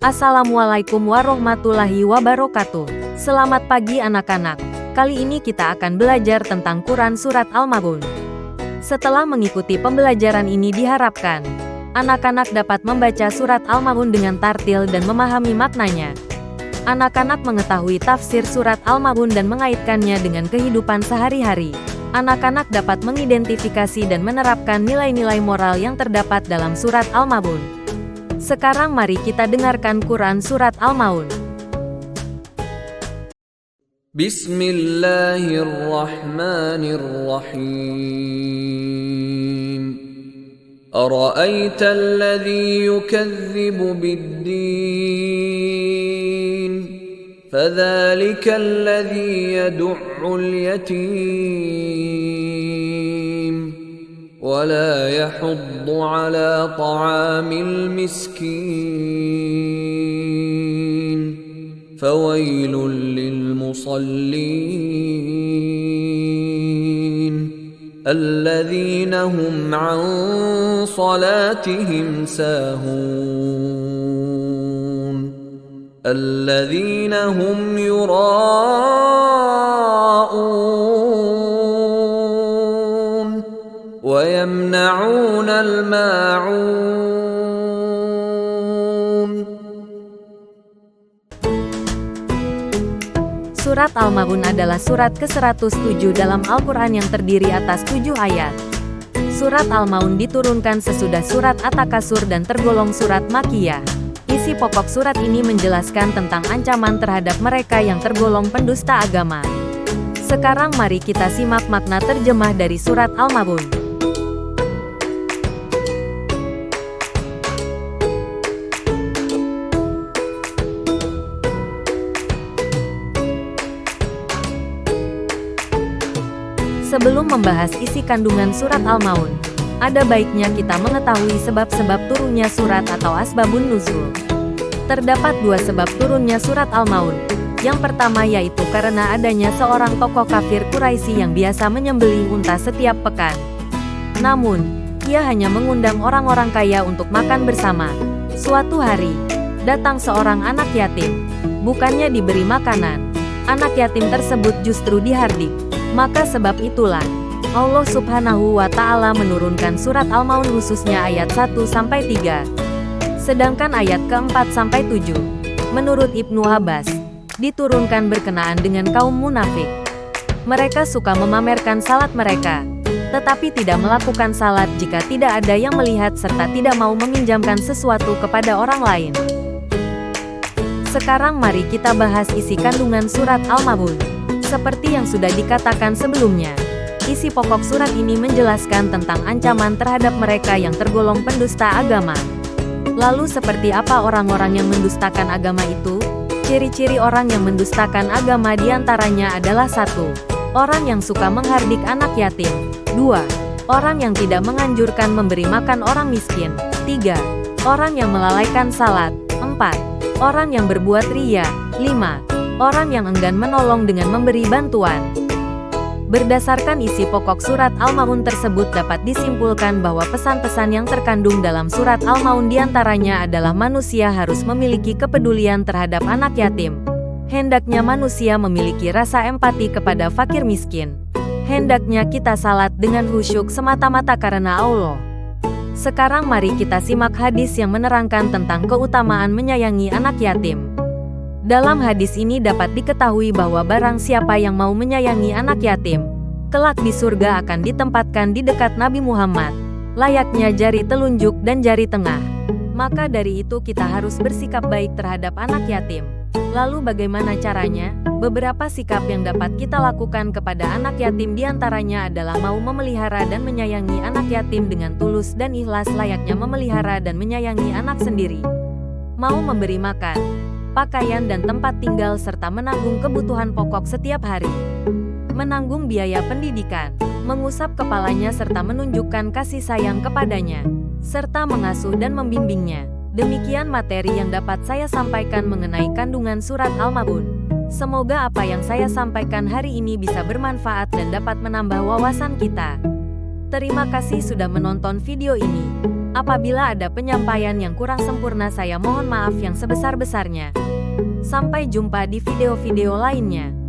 Assalamualaikum warahmatullahi wabarakatuh. Selamat pagi anak-anak. Kali ini kita akan belajar tentang Quran Surat Al-Ma'un. Setelah mengikuti pembelajaran ini diharapkan anak-anak dapat membaca Surat Al-Ma'un dengan tartil dan memahami maknanya. Anak-anak mengetahui tafsir Surat Al-Ma'un dan mengaitkannya dengan kehidupan sehari-hari. Anak-anak dapat mengidentifikasi dan menerapkan nilai-nilai moral yang terdapat dalam Surat Al-Ma'un. Sekarang mari kita dengarkan Quran Surat Al-Ma'un. Bismillahirrahmanirrahim. Ara'aita alladhi yukadzibu bid-din, fadhalika alladhi yadu'ul yatim, ولا يحض على طعام المسكين فويل للمصلين الذين هم عن صلاتهم ساهون الذين هم يراءون وَيَمْنَعُونَ الْمَاعُونَ. Surat Al-Ma'un adalah surat ke-107 dalam Al-Quran yang terdiri atas 7 ayat. Surat Al-Ma'un diturunkan sesudah surat At-Takasur dan tergolong surat Makkiyah. Isi pokok surat ini menjelaskan tentang ancaman terhadap mereka yang tergolong pendusta agama. Sekarang mari kita simak makna terjemah dari surat Al-Ma'un. Sebelum membahas isi kandungan surat Al-Ma'un, ada baiknya kita mengetahui sebab-sebab turunnya surat atau asbabun nuzul. Terdapat 2 sebab turunnya surat Al-Ma'un. Yang pertama yaitu karena adanya seorang tokoh kafir Quraisy yang biasa menyembelih unta setiap pekan. Namun, ia hanya mengundang orang-orang kaya untuk makan bersama. Suatu hari, datang seorang anak yatim. Bukannya diberi makanan, anak yatim tersebut justru dihardik. Maka sebab itulah, Allah Subhanahu wa Ta'ala menurunkan surat Al-Ma'un khususnya ayat 1-3. Sedangkan ayat ke-4-7, menurut Ibnu Abbas, diturunkan berkenaan dengan kaum munafik. Mereka suka memamerkan salat mereka, tetapi tidak melakukan salat jika tidak ada yang melihat serta tidak mau meminjamkan sesuatu kepada orang lain. Sekarang mari kita bahas isi kandungan surat Al-Ma'un. Seperti yang sudah dikatakan sebelumnya, isi pokok surat ini menjelaskan tentang ancaman terhadap mereka yang tergolong pendusta agama. Lalu seperti apa orang-orang yang mendustakan agama itu? Ciri-ciri orang yang mendustakan agama diantaranya adalah 1. Orang yang suka menghardik anak yatim. 2. Orang yang tidak menganjurkan memberi makan orang miskin. 3. Orang yang melalaikan salat. 4. Orang yang berbuat riya. 5. Orang yang enggan menolong dengan memberi bantuan. Berdasarkan isi pokok surat Al-Ma'un tersebut dapat disimpulkan bahwa pesan-pesan yang terkandung dalam surat Al-Ma'un diantaranya adalah manusia harus memiliki kepedulian terhadap anak yatim. Hendaknya manusia memiliki rasa empati kepada fakir miskin. Hendaknya kita salat dengan khusyuk semata-mata karena Allah. Sekarang mari kita simak hadis yang menerangkan tentang keutamaan menyayangi anak yatim. Dalam hadis ini dapat diketahui bahwa barang siapa yang mau menyayangi anak yatim, kelak di surga akan ditempatkan di dekat Nabi Muhammad, layaknya jari telunjuk dan jari tengah. Maka dari itu kita harus bersikap baik terhadap anak yatim. Lalu bagaimana caranya? Beberapa sikap yang dapat kita lakukan kepada anak yatim diantaranya adalah mau memelihara dan menyayangi anak yatim dengan tulus dan ikhlas layaknya memelihara dan menyayangi anak sendiri. Mau memberi makan, pakaian dan tempat tinggal serta menanggung kebutuhan pokok setiap hari. Menanggung biaya pendidikan, mengusap kepalanya serta menunjukkan kasih sayang kepadanya, serta mengasuh dan membimbingnya. Demikian materi yang dapat saya sampaikan mengenai kandungan surat Al-Ma'un. Semoga apa yang saya sampaikan hari ini bisa bermanfaat dan dapat menambah wawasan kita. Terima kasih sudah menonton video ini. Apabila ada penyampaian yang kurang sempurna, saya mohon maaf yang sebesar-besarnya. Sampai jumpa di video-video lainnya.